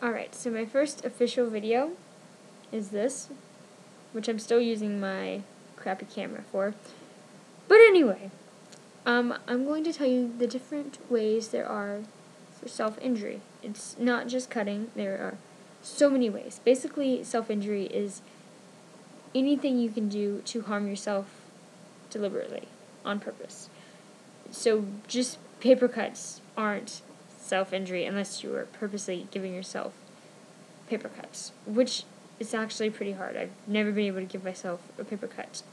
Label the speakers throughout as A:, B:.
A: Alright, so my first official video is this, which I'm still using my crappy camera for. But anyway, I'm going to tell you the different ways there are for self-injury. It's not just cutting, there are so many ways. Basically, self-injury is anything you can do to harm yourself deliberately, on purpose. So just paper cuts aren't self-injury unless you are purposely giving yourself paper cuts, which is actually pretty hard. I've never been able to give myself a paper cut,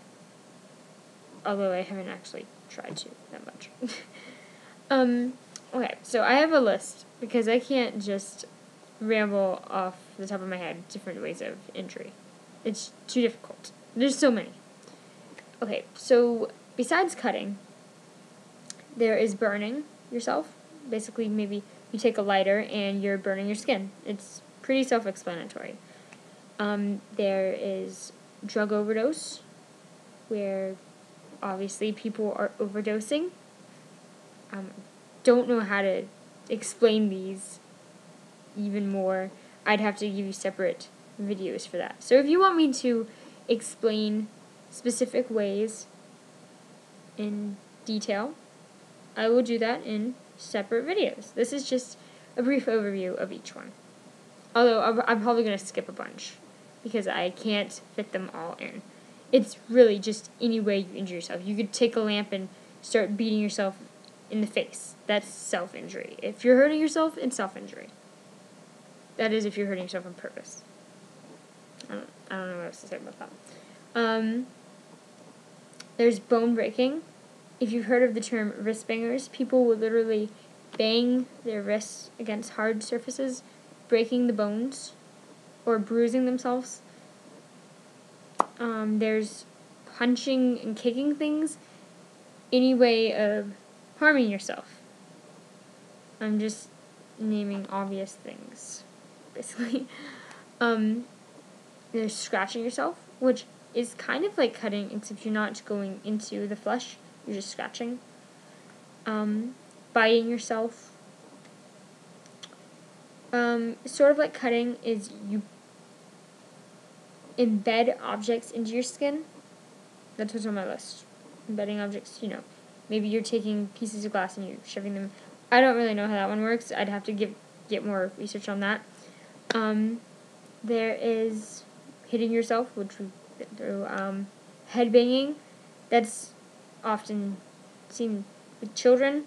A: although I haven't actually tried to that much. Okay, so I have a list because I can't just ramble off the top of my head different ways of injury. It's too difficult. There's so many. Okay, so besides cutting, there is burning yourself. Basically, maybe you take a lighter and you're burning your skin. It's pretty self-explanatory. There is drug overdose, where obviously people are overdosing. Don't know how to explain these even more. I'd have to give you separate videos for that. So if you want me to explain specific ways in detail, I will do that in separate videos. This is just a brief overview of each one. Although I'm probably going to skip a bunch because I can't fit them all in. It's really just any way you injure yourself. You could take a lamp and start beating yourself in the face. That's self-injury. If you're hurting yourself, it's self-injury. That is if you're hurting yourself on purpose. I don't know what else to say about that. There's bone breaking. If you've heard of the term wrist bangers, people will literally bang their wrists against hard surfaces, breaking the bones or bruising themselves. There's punching and kicking things, any way of harming yourself. I'm just naming obvious things, basically. There's scratching yourself, which is kind of like cutting, except you're not going into the flesh, you're just scratching. Biting yourself. Sort of like cutting is you embed objects into your skin. That's what's on my list. Embedding objects, maybe you're taking pieces of glass and you're shoving them. I don't really know how that one works. I'd have to get more research on that. There is hitting yourself, which we've been through. Headbanging. That's often seen with children.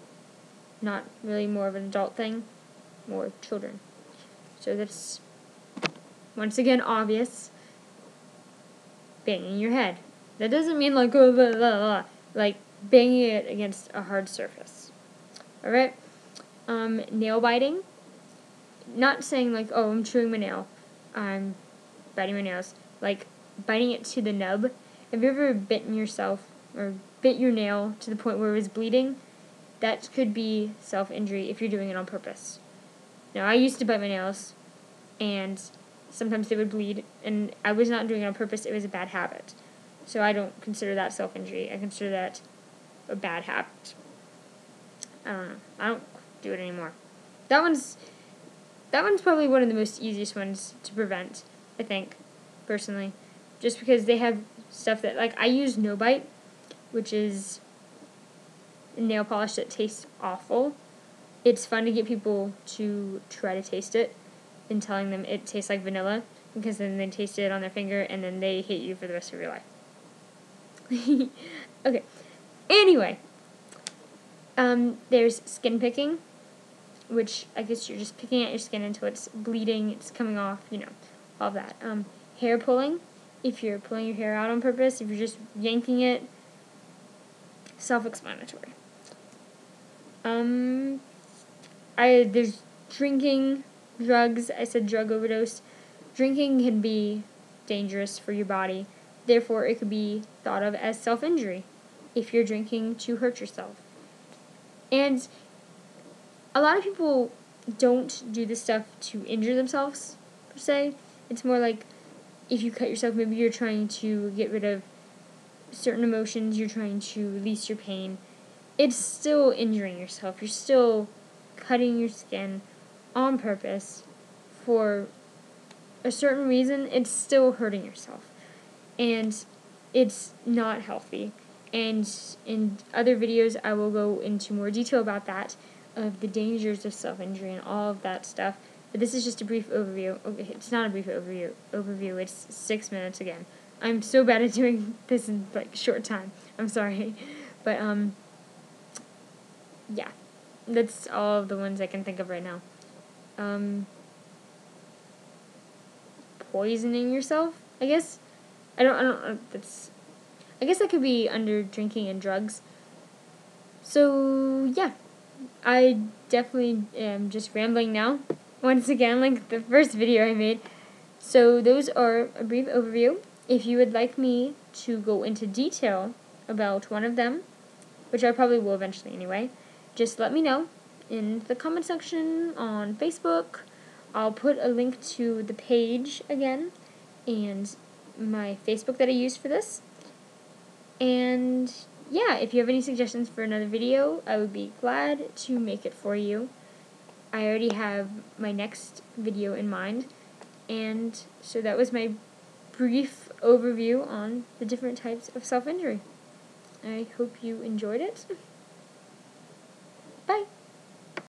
A: Not really more of an adult thing. More children. So that's, once again, obvious. Banging your head. That doesn't mean like, oh, blah, blah, blah. Like banging it against a hard surface. Alright? Nail biting. Not saying like, oh, I'm chewing my nail. I'm biting my nails. Like, biting it to the nub. Have you ever bitten yourself or bit your nail to the point where it was bleeding? That could be self-injury if you're doing it on purpose. Now, I used to bite my nails, and sometimes they would bleed, and I was not doing it on purpose. It was a bad habit. So I don't consider that self-injury. I consider that a bad habit. I don't know. I don't do it anymore. That one's probably one of the most easiest ones to prevent, I think, personally. Just because they have stuff that, like, I use No Bite, which is nail polish that tastes awful. It's fun to get people to try to taste it and telling them it tastes like vanilla, because then they taste it on their finger and then they hate you for the rest of your life. Okay. Anyway, there's skin picking, which I guess you're just picking at your skin until it's bleeding, it's coming off, all of that. Hair pulling, if you're pulling your hair out on purpose, if you're just yanking it, self-explanatory. There's drinking, drugs. I said drug overdose. Drinking can be dangerous for your body. Therefore, it could be thought of as self-injury if you're drinking to hurt yourself. And a lot of people don't do this stuff to injure themselves, per se. It's more like if you cut yourself, maybe you're trying to get rid of certain emotions, you're trying to release your pain. It's still injuring yourself. You're still cutting your skin on purpose for a certain reason, it's still hurting yourself. And it's not healthy. And in other videos, I will go into more detail about that, of the dangers of self-injury and all of that stuff. But this is just a brief overview. Okay, it's not a brief overview. It's 6 minutes again. I'm so bad at doing this in like short time. I'm sorry. But yeah. That's all of the ones I can think of right now. Poisoning yourself, I guess. I don't that's I guess that could be under drinking and drugs. So yeah. I definitely am just rambling now. Once again, like the first video I made. So those are a brief overview. If you would like me to go into detail about one of them, which I probably will eventually anyway, just let me know in the comment section on Facebook. I'll put a link to the page again and my Facebook that I used for this. And yeah, if you have any suggestions for another video, I would be glad to make it for you. I already have my next video in mind. And so that was my brief overview on the different types of self-injury. I hope you enjoyed it.